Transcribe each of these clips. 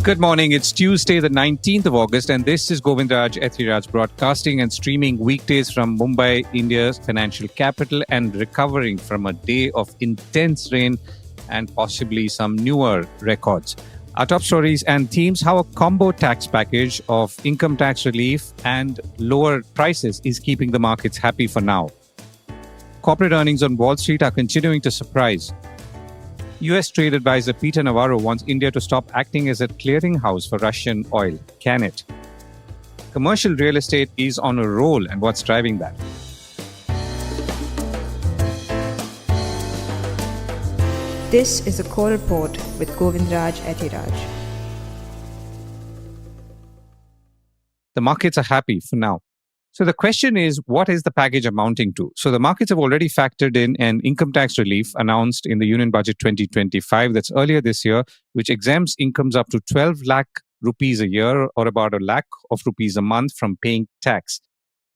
Good morning. It's Tuesday, the 19th of August, and this is Govindraj Ethiraj broadcasting and streaming weekdays from Mumbai, India's financial capital, and recovering from a day of intense rain and possibly some newer records. Our top stories and themes: how a combo tax package of income tax relief and lower prices is keeping the markets happy for now. Corporate earnings on Wall Street are continuing to surprise. US trade advisor Peter Navarro wants India to stop acting as a clearinghouse for Russian oil. Can it? Commercial real estate is on a roll, and what's driving that? This is a core report with Govindraj Ethiraj. The markets are happy for now. So the question is, what is the package amounting to? So the markets have already factored in an income tax relief announced in the Union Budget 2025 that's earlier this year, which exempts incomes up to 12 lakh rupees a year or about a lakh of rupees a month from paying tax.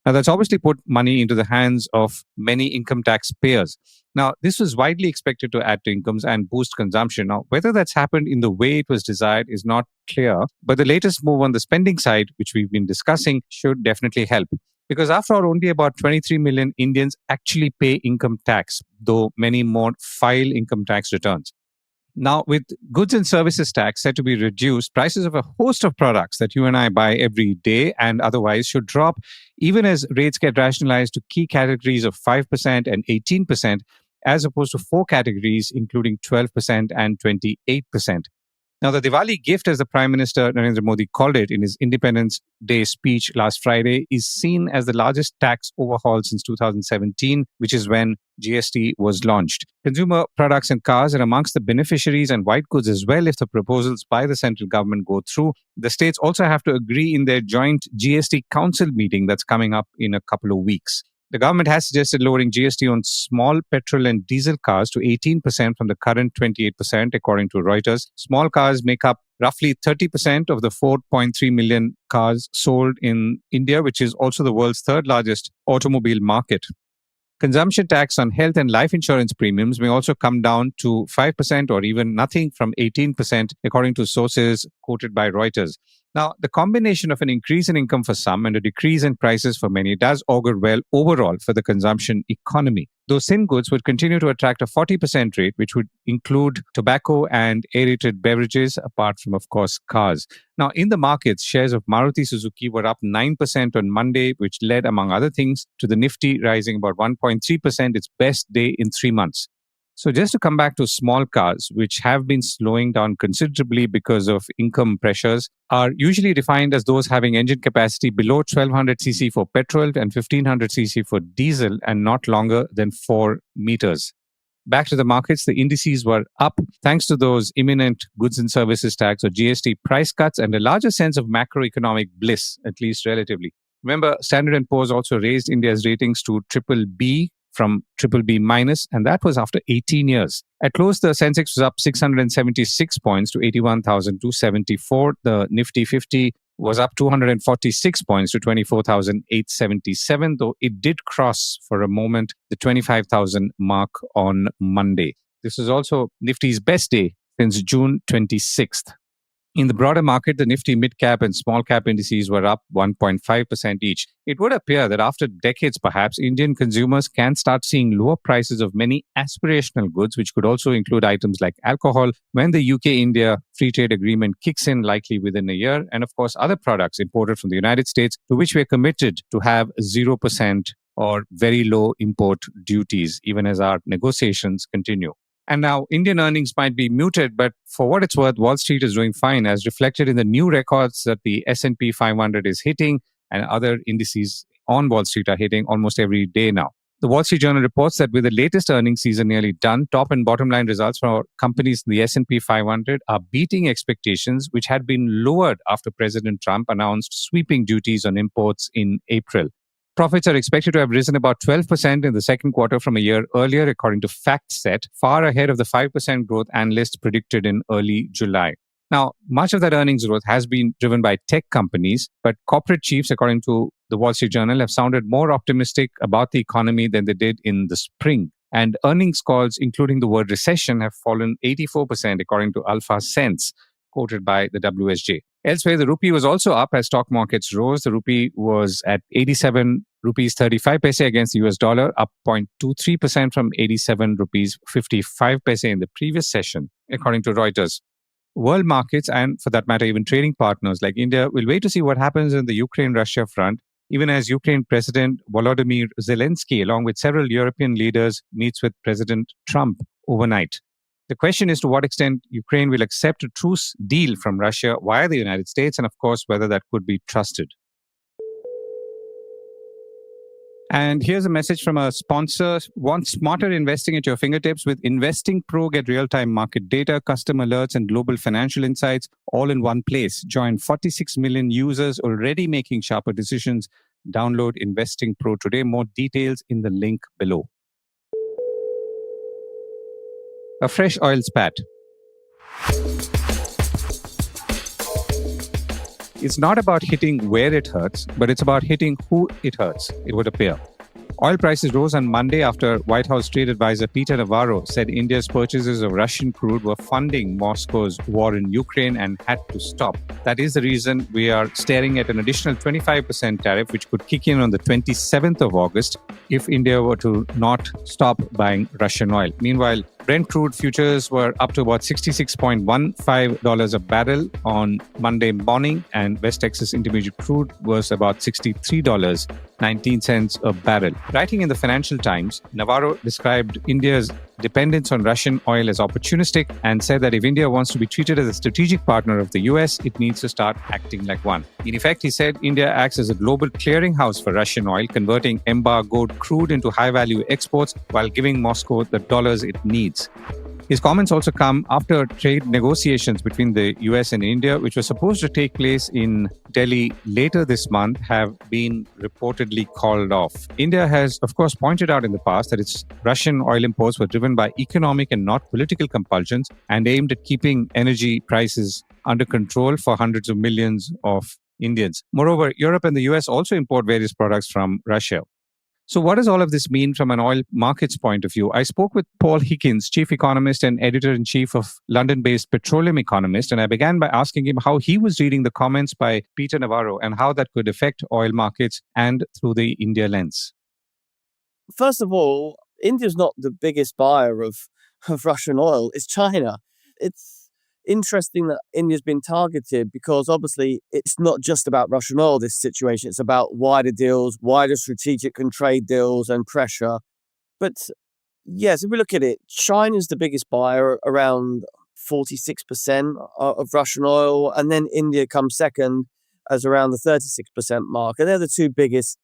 Now, that's obviously put money into the hands of many income tax payers. Now, this was widely expected to add to incomes and boost consumption. Now, whether that's happened in the way it was desired is not clear, but the latest move on the spending side, which we've been discussing, should definitely help. Because after all, only about 23 million Indians actually pay income tax, though many more file income tax returns. Now, with goods and services tax set to be reduced, prices of a host of products that you and I buy every day and otherwise should drop, even as rates get rationalized to key categories of 5% and 18%, as opposed to four categories, including 12% and 28%. Now, the Diwali gift, as the Prime Minister Narendra Modi called it in his Independence Day speech last Friday, is seen as the largest tax overhaul since 2017, which is when GST was launched. Consumer products and cars are amongst the beneficiaries, and white goods as well if the proposals by the central government go through. The states also have to agree in their joint GST Council meeting that's coming up in a couple of weeks. The government has suggested lowering GST on small petrol and diesel cars to 18% from the current 28%, according to Reuters. Small cars make up roughly 30% of the 4.3 million cars sold in India, which is also the world's third largest automobile market. Consumption tax on health and life insurance premiums may also come down to 5% or even nothing from 18%, according to sources quoted by Reuters. Now, the combination of an increase in income for some and a decrease in prices for many does augur well overall for the consumption economy. Those thin goods would continue to attract a 40% rate, which would include tobacco and aerated beverages, apart from, of course, cars. Now, in the markets, shares of Maruti Suzuki were up 9% on Monday, which led, among other things, to the Nifty rising about 1.3%, its best day in 3 months. So just to come back to small cars, which have been slowing down considerably because of income pressures, are usually defined as those having engine capacity below 1200cc for petrol and 1500cc for diesel and not longer than 4 meters. Back to the markets, the indices were up thanks to those imminent goods and services tax or GST price cuts and a larger sense of macroeconomic bliss, at least relatively. Remember, Standard & Poor's also raised India's ratings to BBB from BBB minus, and that was after 18 years. At close, the Sensex was up 676 points to 81,274. The Nifty 50 was up 246 points to 24,877, though it did cross for a moment the 25,000 mark on Monday. This was also Nifty's best day since June 26th. In the broader market, the Nifty mid-cap and small-cap indices were up 1.5% each. It would appear that after decades, perhaps, Indian consumers can start seeing lower prices of many aspirational goods, which could also include items like alcohol, when the UK-India free trade agreement kicks in, likely within a year, and of course, other products imported from the United States, to which we are committed to have 0% or very low import duties, even as our negotiations continue. And now Indian earnings might be muted, but for what it's worth, Wall Street is doing fine, as reflected in the new records that the S&P 500 is hitting and other indices on Wall Street are hitting almost every day now. The Wall Street Journal reports that with the latest earnings season nearly done, top and bottom line results for companies in the S&P 500 are beating expectations, which had been lowered after President Trump announced sweeping duties on imports in April. Profits are expected to have risen about 12% in the second quarter from a year earlier, according to FactSet, far ahead of the 5% growth analysts predicted in early July. Now, much of that earnings growth has been driven by tech companies, but corporate chiefs, according to the Wall Street Journal, have sounded more optimistic about the economy than they did in the spring. And earnings calls, including the word recession, have fallen 84%, according to Alpha Sense. quoted by the WSJ. Elsewhere, the rupee was also up as stock markets rose. The rupee was at 87 rupees 35 paise against the US dollar, up 0.23% from 87 rupees 55 paise in the previous session, according to Reuters. World markets, and for that matter, even trading partners like India, will wait to see what happens in the Ukraine-Russia front, even as Ukraine President Volodymyr Zelensky, along with several European leaders, meets with President Trump overnight. The question is to what extent Ukraine will accept a truce deal from Russia via the United States, and of course, whether that could be trusted. And here's a message from a sponsor. Want smarter investing at your fingertips? With InvestingPro, get real-time market data, custom alerts, and global financial insights all in one place. Join 46 million users already making sharper decisions. Download InvestingPro today. More details in the link below. A fresh oil spat. It's not about hitting where it hurts, but it's about hitting who it hurts, it would appear. Oil prices rose on Monday after White House trade advisor Peter Navarro said India's purchases of Russian crude were funding Moscow's war in Ukraine and had to stop. That is the reason we are staring at an additional 25% tariff, which could kick in on the 27th of August if India were to not stop buying Russian oil. Meanwhile, Brent crude futures were up to about $66.15 a barrel on Monday morning, and West Texas Intermediate crude was about $63.19 a barrel. Writing in the Financial Times, Navarro described India's dependence on Russian oil as opportunistic and said that if India wants to be treated as a strategic partner of the US, it needs to start acting like one. In effect, he said India acts as a global clearinghouse for Russian oil, converting embargoed crude into high-value exports while giving Moscow the dollars it needs. His comments also come after trade negotiations between the US and India, which were supposed to take place in Delhi later this month, have been reportedly called off. India has, of course, pointed out in the past that its Russian oil imports were driven by economic and not political compulsions and aimed at keeping energy prices under control for hundreds of millions of Indians. Moreover, Europe and the US also import various products from Russia. So what does all of this mean from an oil markets point of view? I spoke with Paul Hickin, chief economist and editor-in-chief of London-based Petroleum Economist, and I began by asking him how he was reading the comments by Peter Navarro and how that could affect oil markets and through the India lens. First of all, India's not the biggest buyer of Russian oil. It's China. It's interesting that India's been targeted because obviously it's not just about Russian oil, this situation. It's about wider deals, wider strategic and trade deals and pressure. But yes, if we look at it, China's the biggest buyer, around 46% of Russian oil. And then India comes second as around the 36% mark. And they're the two biggest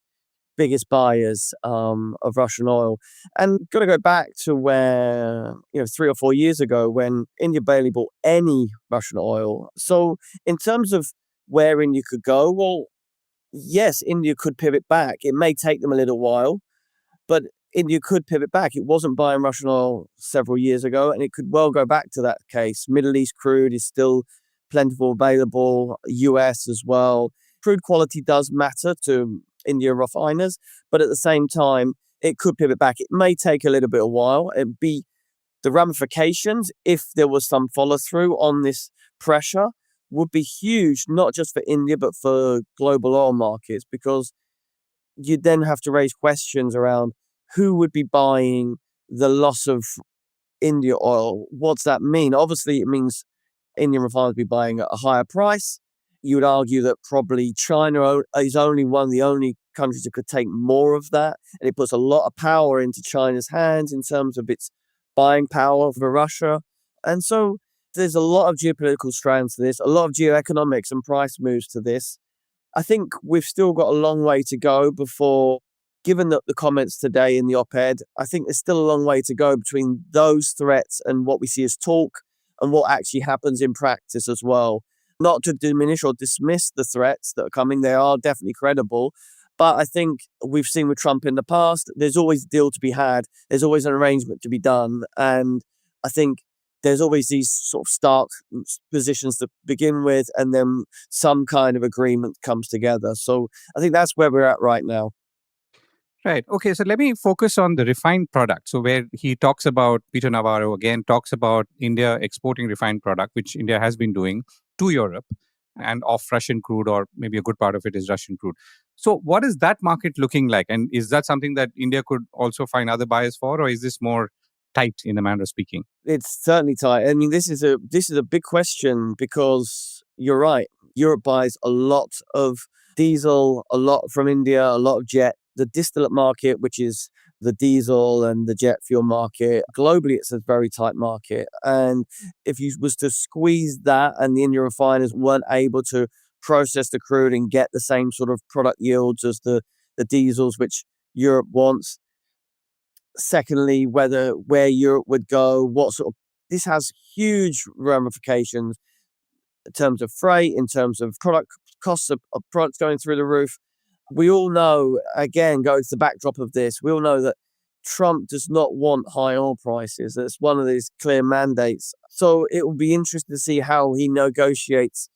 buyers of Russian oil. And got to go back to where, 3 or 4 years ago when India barely bought any Russian oil. So in terms of where India could go, well, yes, India could pivot back. It may take them a little while, but India could pivot back. It wasn't buying Russian oil several years ago, and it could well go back to that case. Middle East crude is still plentiful available, US as well. Crude quality does matter to India refiners, but at the same time, it could pivot back. It may take a little bit of while. It'd be the ramifications, if there was some follow through on this pressure, would be huge, not just for India, but for global oil markets, because you'd then have to raise questions around who would be buying the loss of India oil. What's that mean? Obviously, it means Indian refiners be buying at a higher price. You would argue that probably China is one of the only countries that could take more of that. And it puts a lot of power into China's hands in terms of its buying power for Russia. And so there's a lot of geopolitical strands to this, a lot of geoeconomics and price moves to this. I think we've still got a long way to go before, given the comments today in the op-ed, I think there's still a long way to go between those threats and what we see as talk and what actually happens in practice as well. Not to diminish or dismiss the threats that are coming. They are definitely credible. But I think we've seen with Trump in the past, there's always a deal to be had. There's always an arrangement to be done. And I think there's always these sort of stark positions to begin with, and then some kind of agreement comes together. So I think that's where we're at right now. Right. Okay. So let me focus on the refined product. So where he talks about, Peter Navarro again talks about India exporting refined product, which India has been doing to Europe and off Russian crude, or maybe a good part of it is Russian crude. So what is that market looking like? And is that something that India could also find other buyers for, or is this more tight in the manner of speaking? It's certainly tight. I mean, this is a big question because you're right. Europe buys a lot of diesel, a lot from India, a lot of jet. The distillate market, which is the diesel and the jet fuel market, globally it's a very tight market. And if you was to squeeze that and the Indian refiners weren't able to process the crude and get the same sort of product yields as the diesels which Europe wants. Secondly, where Europe would go, what sort of, this has huge ramifications in terms of freight, in terms of product costs of products going through the roof. We all know, again, going to the backdrop of this, we all know that Trump does not want high oil prices. That's one of his clear mandates. So it will be interesting to see how he navigates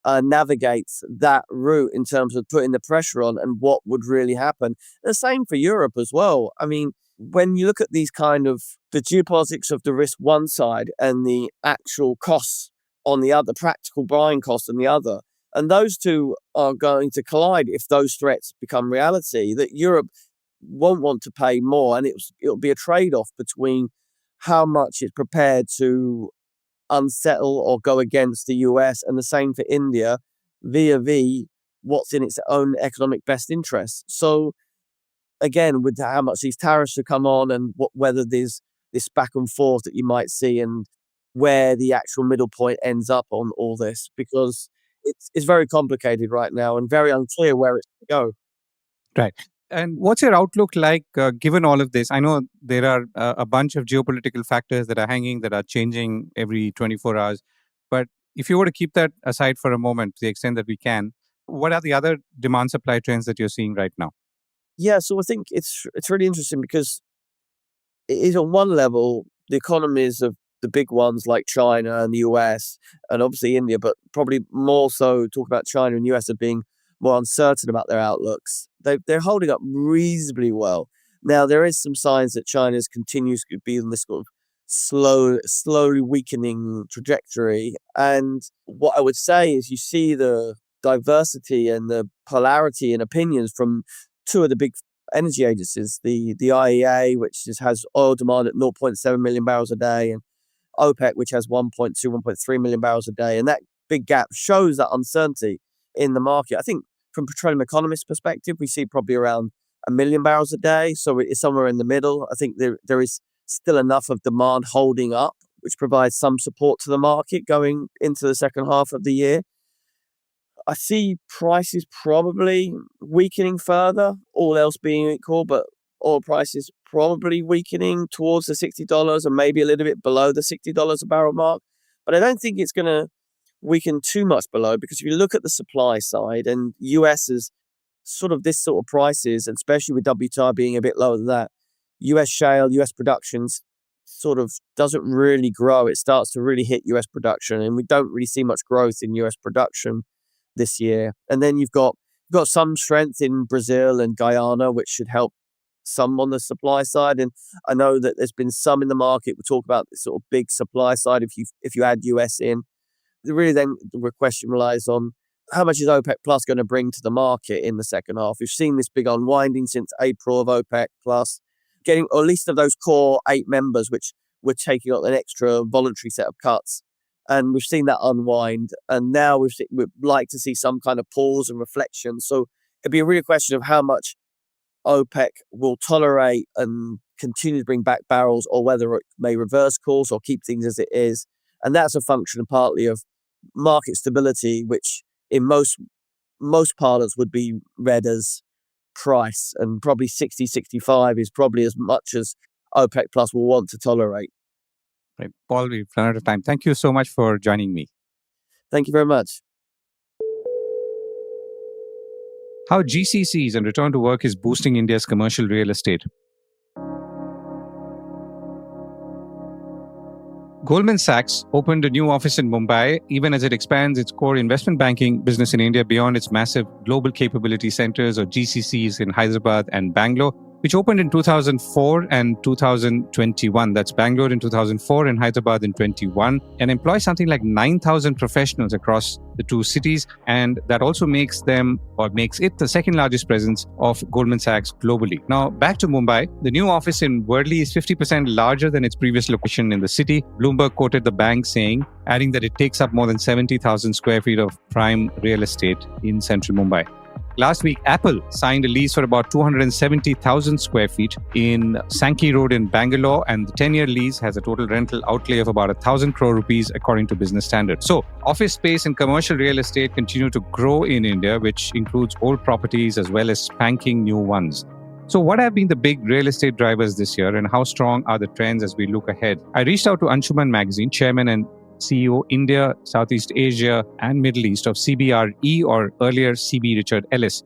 that route in terms of putting the pressure on and what would really happen. The same for Europe as well. I mean, when you look at these kind of the geopolitics of the risk one side and the actual costs on the other, practical buying costs on the other, and those two are going to collide if those threats become reality, that Europe won't want to pay more, and it'll be a trade-off between how much it's prepared to unsettle or go against the US, and the same for India vis-a-vis what's in its own economic best interest. So again, with how much these tariffs should come on and whether there's this back and forth that you might see and where the actual middle point ends up on all this, because it's very complicated right now and very unclear where it's going to go. Right. And what's your outlook like given all of this? I know there are a bunch of geopolitical factors that are hanging, that are changing every 24 hours. But if you were to keep that aside for a moment, to the extent that we can, what are the other demand supply trends that you're seeing right now? Yeah, so I think it's really interesting because it is on one level, the economies of the big ones like China and the US and obviously India, but probably more so talk about China and US as being more uncertain about their outlooks. They're holding up reasonably well. Now, there is some signs that China's continues to be in this sort of slowly weakening trajectory. And what I would say is you see the diversity and the polarity in opinions from two of the big energy agencies, the IEA, which just has oil demand at 0.7 million barrels a day, and OPEC, which has 1.2, 1.3 million barrels a day. And that big gap shows that uncertainty in the market. I think from Petroleum Economist perspective, we see probably around 1 million barrels a day. So it's somewhere in the middle. I think there is still enough of demand holding up, which provides some support to the market going into the second half of the year. I see prices probably weakening further, all else being equal, but oil prices probably weakening towards the $60 and maybe a little bit below the $60 a barrel mark. But I don't think it's going to weaken too much below, because if you look at the supply side and US is sort of this sort of prices, and especially with WTI being a bit lower than that, US shale, US productions sort of doesn't really grow. It starts to really hit US production, and we don't really see much growth in US production this year. And then you've got some strength in Brazil and Guyana, which should help some on the supply side. And I know that there's been some in the market. We talk about this sort of big supply side if you add US in. Really then the question relies on how much is OPEC Plus going to bring to the market in the second half. We've seen this big unwinding since April of OPEC Plus, getting at least of those core 8 members, which were taking on an extra voluntary set of cuts. And we've seen that unwind. And now we'd like to see some kind of pause and reflection. So it'd be a real question of how much OPEC will tolerate and continue to bring back barrels, or whether it may reverse course or keep things as it is. And that's a function partly of market stability, which in most parlance would be read as price. And probably 60, 65 is probably as much as OPEC Plus will want to tolerate. Right. Paul, we've run out of time. Thank you so much for joining me. Thank you very much. How GCCs and return to work is boosting India's commercial real estate. Goldman Sachs opened a new office in Mumbai, even as it expands its core investment banking business in India beyond its massive global capability centers, or GCCs, in Hyderabad and Bangalore. which opened in 2004 and 2021. That's Bangalore in 2004 and Hyderabad in 21, and employs something like 9,000 professionals across the two cities. And that also makes it the second largest presence of Goldman Sachs globally. Now, back to Mumbai. The new office in Worli is 50% larger than its previous location in the city. Bloomberg quoted the bank saying, adding that it takes up more than 70,000 square feet of prime real estate in central Mumbai. Last week, Apple signed a lease for about 270,000 square feet in Sankey Road in Bangalore, and the 10-year lease has a total rental outlay of about 1,000 crore rupees according to business standards. So, office space and commercial real estate continue to grow in India, which includes old properties as well as spanking new ones. So what have been the big real estate drivers this year, and how strong are the trends as we look ahead? I reached out to Anshuman magazine, chairman and CEO, India, Southeast Asia, and Middle East of CBRE, or earlier CB Richard Ellis.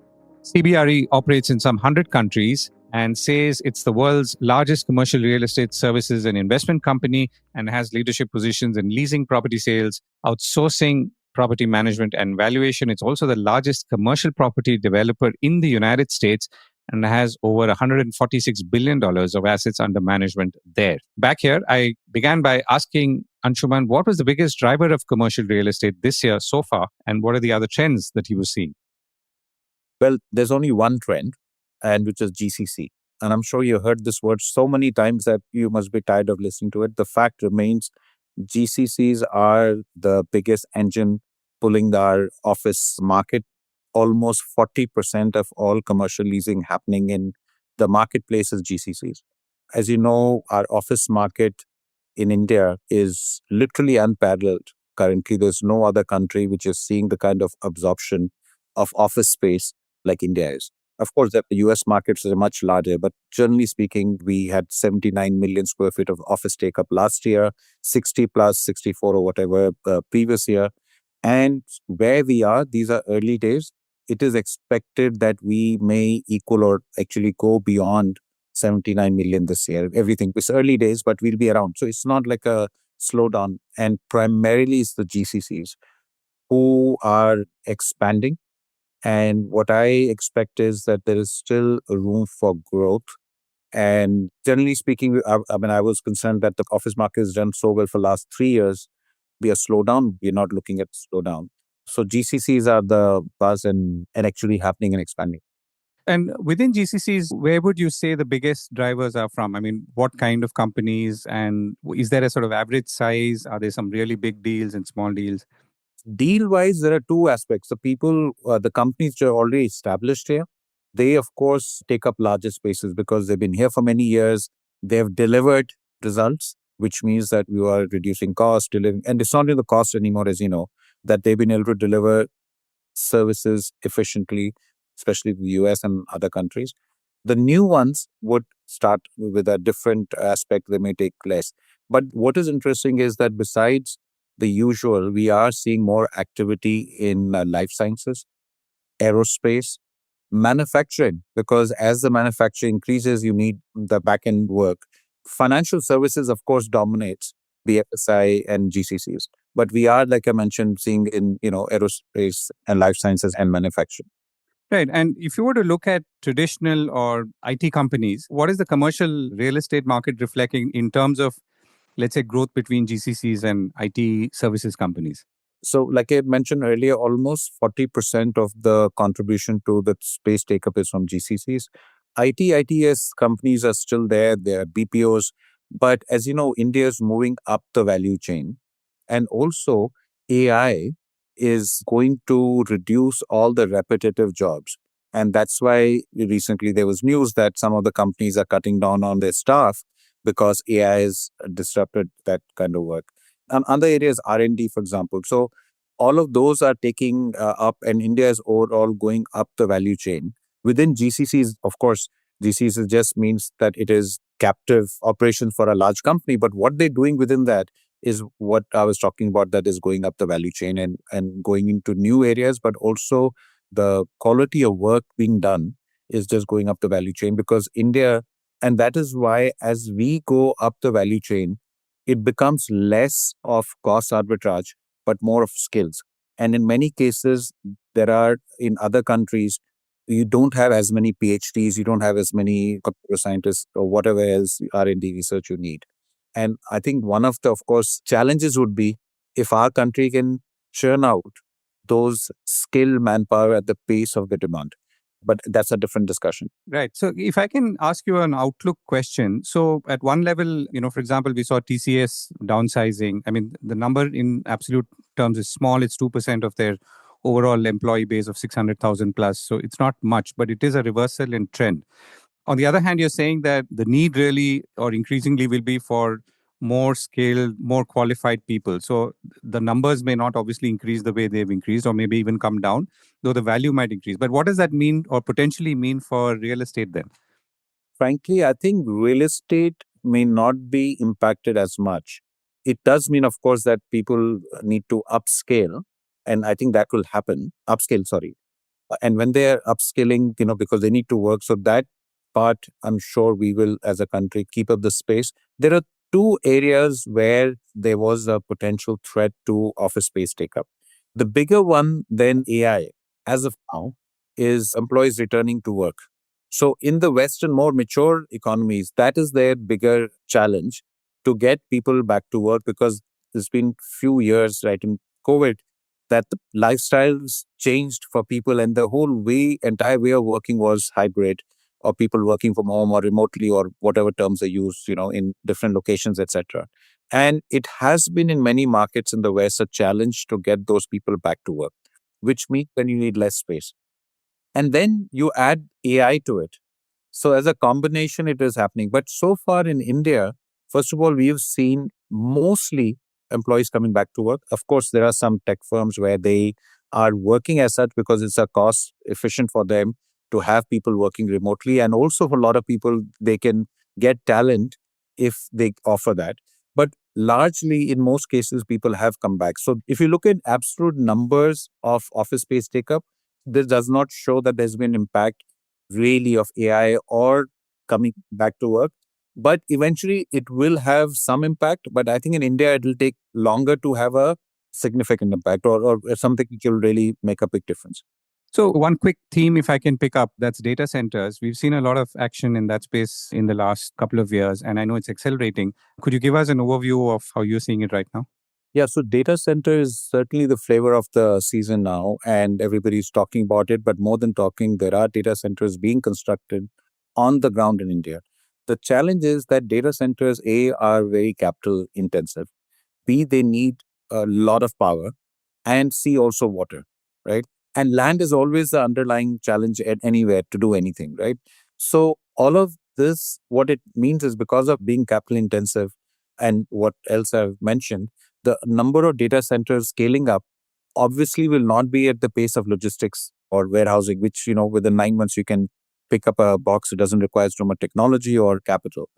CBRE operates in some 100 countries and says it's the world's largest commercial real estate services and investment company, and has leadership positions in leasing, property sales, outsourcing, property management, and valuation. It's also the largest commercial property developer in the United States and has over $146 billion of assets under management there. Back here, I began by asking Anshuman what was the biggest driver of commercial real estate this year so far, and what are the other trends that he was seeing? Well, there's only one trend, and which is GCC. And I'm sure you heard this word so many times that you must be tired of listening to it. The fact remains, GCCs are the biggest engine pulling our office market. Almost 40% of all commercial leasing happening in the marketplace is GCCs. As you know, our office market in India is literally unparalleled. Currently, there's no other country which is seeing the kind of absorption of office space like India is. Of course, the US markets are much larger, but generally speaking, we had 79 million square feet of office take-up last year, 60 plus, 64 or whatever previous year. And where we are, these are early days. It is expected that we may equal or actually go beyond 79 million this year. Everything is early days, but we'll be around. So it's not like a slowdown. And primarily it's the GCCs who are expanding. And what I expect is that there is still room for growth. And generally speaking, I was concerned that the office market has done so well for the last 3 years. Be a slowdown. We're not looking at slowdown. So GCCs are the buzz and actually happening and expanding. And within GCCs, where would you say the biggest drivers are from? I mean, what kind of companies, and is there a sort of average size? Are there some really big deals and small deals? Deal-wise, there are two aspects. The companies which are already established here, they of course take up larger spaces because they've been here for many years. They've delivered results, which means that we are reducing cost, and it's not in the cost anymore, as you know, that they've been able to deliver services efficiently, especially in the US and other countries. The new ones would start with a different aspect. They may take less. But what is interesting is that besides the usual, we are seeing more activity in life sciences, aerospace, manufacturing, because as the manufacturing increases, you need the back-end work. Financial services, of course, dominates BFSI and GCCs. But we are, like I mentioned, seeing in aerospace and life sciences and manufacturing. Right. And if you were to look at traditional or IT companies, what is the commercial real estate market reflecting in terms of, let's say, growth between GCCs and IT services companies? So like I mentioned earlier, almost 40% of the contribution to the space take-up is from GCCs. ITS companies are still there. There are BPOs. But as you know, India is moving up the value chain. And also, AI is going to reduce all the repetitive jobs. And that's why recently there was news that some of the companies are cutting down on their staff because AI has disrupted that kind of work. And other areas, R&D, for example. So all of those are taking up, and India is overall going up the value chain. Within GCCs, of course, GCCs just means that it is captive operations for a large company. But what they're doing within that is what I was talking about, that is going up the value chain and going into new areas, but also the quality of work being done is just going up the value chain because India, and that is why as we go up the value chain, it becomes less of cost arbitrage, but more of skills. And in many cases, there are in other countries, you don't have as many PhDs, you don't have as many computer scientists or whatever else R&D research you need. And I think one of the, of course, challenges would be if our country can churn out those skilled manpower at the pace of the demand. But that's a different discussion. Right. So if I can ask you an outlook question. So at one level, for example, we saw TCS downsizing. I mean, the number in absolute terms is small. It's 2% of their overall employee base of 600,000 plus. So it's not much, but it is a reversal in trend. On the other hand, you're saying that the need really or increasingly will be for more skilled, more qualified people. So the numbers may not obviously increase the way they've increased or maybe even come down, though the value might increase. But what does that mean or potentially mean for real estate then? Frankly, I think real estate may not be impacted as much. It does mean, of course, that people need to upscale. And I think that will happen. Upscale, sorry. And when they are upskilling, because they need to work. So that part, I'm sure we will, as a country, keep up the space. There are two areas where there was a potential threat to office space take up. The bigger one than AI, as of now, is employees returning to work. So in the Western, more mature economies, that is their bigger challenge to get people back to work, because there's been few years, right, in COVID, that the lifestyles changed for people and the whole entire way of working was hybrid, or people working from home or remotely or whatever terms they use, in different locations, etc. And it has been in many markets in the West a challenge to get those people back to work, which means then you need less space. And then you add AI to it. So as a combination, it is happening. But so far in India, first of all, we've seen mostly employees coming back to work. Of course, there are some tech firms where they are working as such because it's a cost efficient for them to have people working remotely. And also for a lot of people, they can get talent if they offer that. But largely, in most cases, people have come back. So if you look at absolute numbers of office space take up, this does not show that there's been impact really of AI or coming back to work. But eventually it will have some impact. But I think in India, it will take longer to have a significant impact or something which will really make a big difference. So one quick theme, if I can pick up, that's data centers. We've seen a lot of action in that space in the last couple of years, and I know it's accelerating. Could you give us an overview of how you're seeing it right now? Yeah, so data center is certainly the flavor of the season now, and everybody's talking about it. But more than talking, there are data centers being constructed on the ground in India. The challenge is that data centers, A, are very capital intensive. B, they need a lot of power, and C, also water, right? And land is always the underlying challenge at anywhere to do anything, right? So all of this, what it means is because of being capital intensive and what else I've mentioned, the number of data centers scaling up obviously will not be at the pace of logistics or warehousing, which, within 9 months you can pick up a box. It doesn't require so much technology or capital.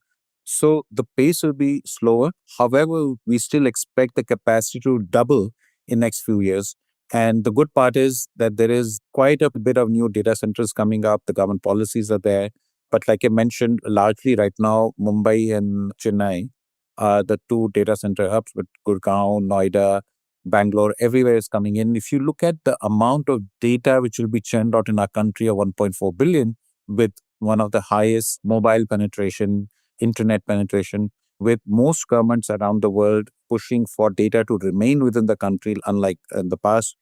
So the pace will be slower. However, we still expect the capacity to double in next few years. And the good part is that there is quite a bit of new data centers coming up. The government policies are there. But like I mentioned, largely right now, Mumbai and Chennai are the two data center hubs, but Gurgaon, Noida, Bangalore, everywhere is coming in. If you look at the amount of data which will be churned out in our country of 1.4 billion, with one of the highest mobile penetration, internet penetration, with most governments around the world pushing for data to remain within the country, unlike in the past.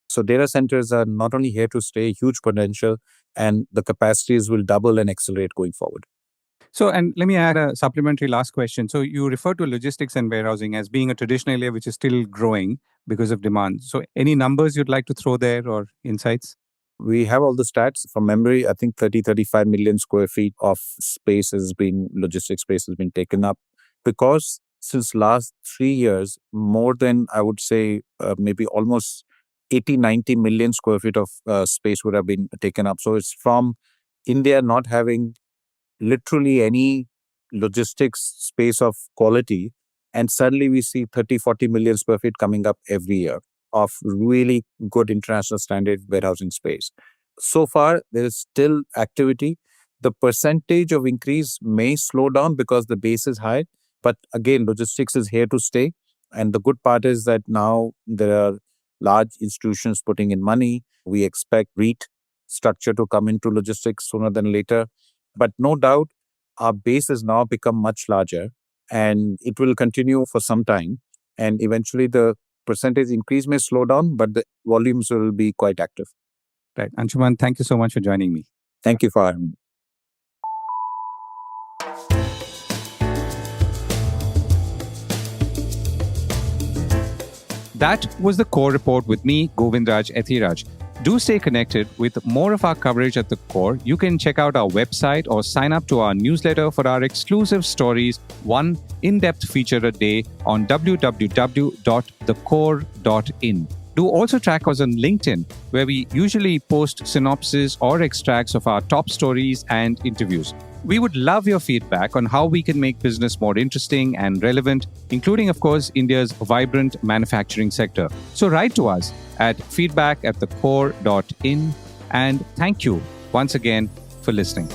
So data centers are not only here to stay, huge potential, and the capacities will double and accelerate going forward. So, and let me add a supplementary last question. So, you refer to logistics and warehousing as being a traditional area which is still growing because of demand. So, any numbers you'd like to throw there or insights? We have all the stats from memory. I think 35 million square feet of logistics space has been taken up, because since last 3 years, more than, I would say, maybe almost 80-90 million square feet of space would have been taken up. So it's from India not having literally any logistics space of quality. And suddenly we see 30-40 million square feet coming up every year of really good international standard warehousing space. So far, there is still activity. The percentage of increase may slow down because the base is high. But again, logistics is here to stay. And the good part is that now there are large institutions putting in money. We expect REIT structure to come into logistics sooner than later. But no doubt, our base has now become much larger and it will continue for some time. And eventually the percentage increase may slow down, but the volumes will be quite active. Right. Anshuman, thank you so much for joining me. Thank you for having me. That was the Core Report with me, Govindraj Ethiraj. Do stay connected with more of our coverage at the Core. You can check out our website or sign up to our newsletter for our exclusive stories, one in-depth feature a day on www.thecore.in. Do also track us on LinkedIn, where we usually post synopses or extracts of our top stories and interviews. We would love your feedback on how we can make business more interesting and relevant, including, of course, India's vibrant manufacturing sector. So write to us at feedback@thecore.in. And thank you once again for listening.